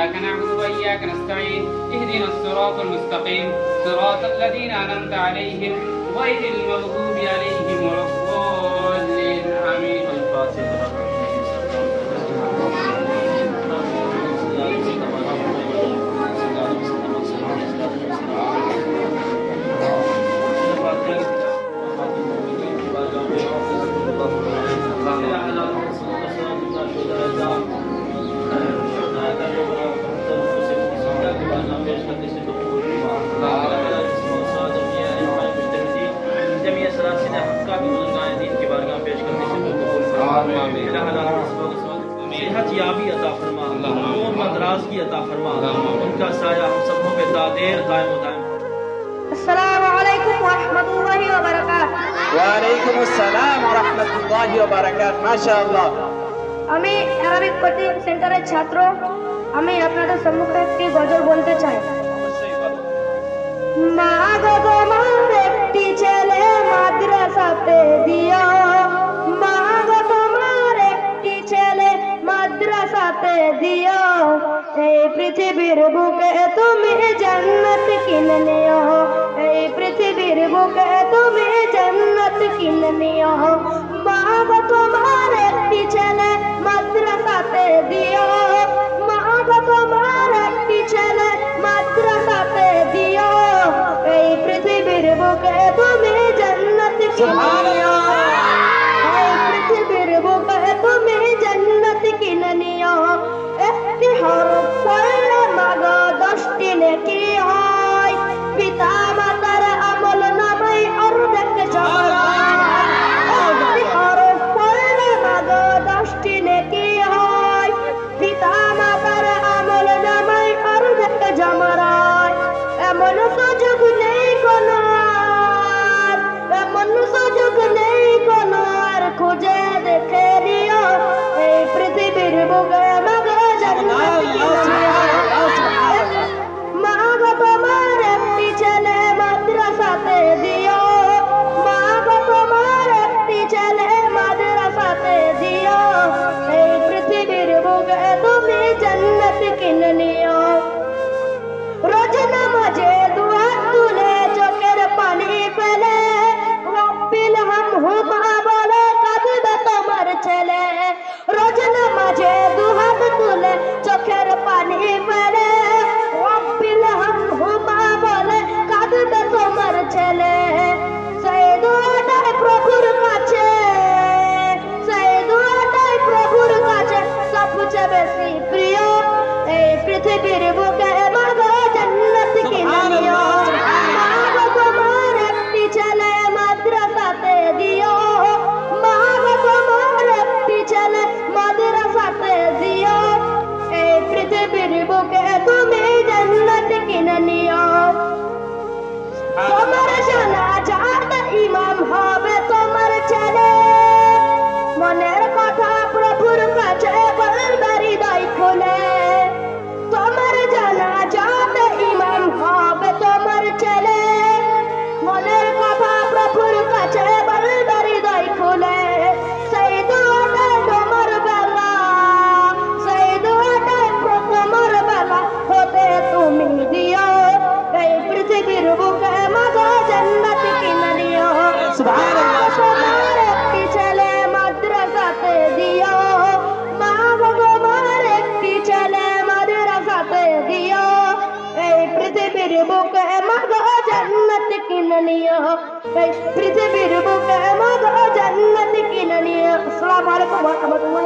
إياك نعبد وإياك نستعين اهدنا الصراط المستقيم صراط الذين أنعمت عليهم غير المغضوب عليهم ولا الضالين آمين. सेहतयाबी अता फरमा, उम्र दराज़गी अता फरमा, उनका साया हम सबों पे दादेर दायम दायम। अस्सलामु अलैकुम व रहमतुल्लाहि व बाराकातुहू। ওয়া আলাইকুম আসসালাম ওয়া রাহমাতুল্লাহি ওয়া বারাকাতুহু। মাশাআল্লাহ। আমি অ্যারাবিক কোচিং সেন্টারের ছাত্র। আমি আপনাদের সম্মুখে একটি গজল বলতে চাই। মা গো তোমার একটি ছেলে মাদ্রাসাতে দিও, মা গো তোমার একটি ছেলে মাদ্রাসাতে দিও, এই পৃথিবীর বুকে তুমি জান্নাত কিনে নিও, এই পৃথিবীর বুকে তুমি জান্নাত কিনে নিও। মা গো তোমার একটি ছেলে মাদ্রাসাতে দিও, মা গো তোমার একটি ছেলে মাদ্রাসাতে দিও, এই পৃথিবীর বুকে তুমি জান্নাত কিনে নিও, এই পৃথিবীর বুকে তুমি জান্নাত কিনে নিও। একটি হরফ পড়লে মাগো 10টি নেকি হয়, পিতা মাতার আমল নামায় অর্ধেক জমরায়। একটি হরফ পড়লে মাগো 10টি নেকি হয়, পিতা মাতার আমল নামায় অর্ধেক জমরায়। এমন সুযোগ নেই কোনো আর, এমন সুযোগ নেই কোনো আর, খুঁজে দেখে নিও, এই পৃথিবীর বুকে মাগো জান্নাত কিনে নিও। মা গো তোমার একটি ছেলে মাদ্রাসাতে দিও, মা গো তোমার একটি ছেলে মাদ্রাসাতে দিও, এই পৃথিবীর বুকে তুমি জান্নাত কিনে নিও। রোজ নামাজে দুহাত তুলে চোখের পানি ফেলে, রব্বিল হামহুমা বলে কাঁদবে তোমার ছেলে। রোজ নামাজে দুহাত তুলে চোখের পানি ফেলে, রব্বিল হামহুমা বলে কাঁদবে তোমার ছেলে। সেই দুয়াটাই প্রভুর কাছে, সেই দুয়াটাই প্রভুর কাছে সবচেয়ে বেশি প্রিয়, এই পৃথিবীর বুকে মাগো জান্নাত কিনে নিও। মা গো তোমার একটি ছেলে মাদ্রাসাতে দিও, মা গো তোমার একটি ছেলে মাদ্রাসাতে দিও, এই পৃথিবীর বুকে তুমি জান্নাত কিনে নিও। তোমার জানাজাতে ইমাম হবে তোমার ছেলে, মনের কথা প্রভুর কাছে বলবে হৃদয় খুলে। তোমার জানাজাতে ইমাম হবে তোমার ছেলে, মনের কথা প্রভুর কাছে বলবে হৃদয় খুলে। সেই দুয়াটাই তোমার বেলা, সেই দুয়াটাই তোমার বেলা হতে তুমি দিও, এই পৃথিবীর বুকে মাগো জান্নাত কিনে নিও। সুবহানাল্লাহ। তোমার একটি ছেলে মাদ্রাসাতে দিও, মা গো তোমার একটি ছেলে মাদ্রাসাতে দিও, এই পৃথিবীর বুকে মাগো জান্নাত কিনে নিও, এই পৃথিবীর বুকে মাগো জান্নাত কিনে নিও। আসসালামু আলাইকুম ওয়া রাহমাতুল্লাহি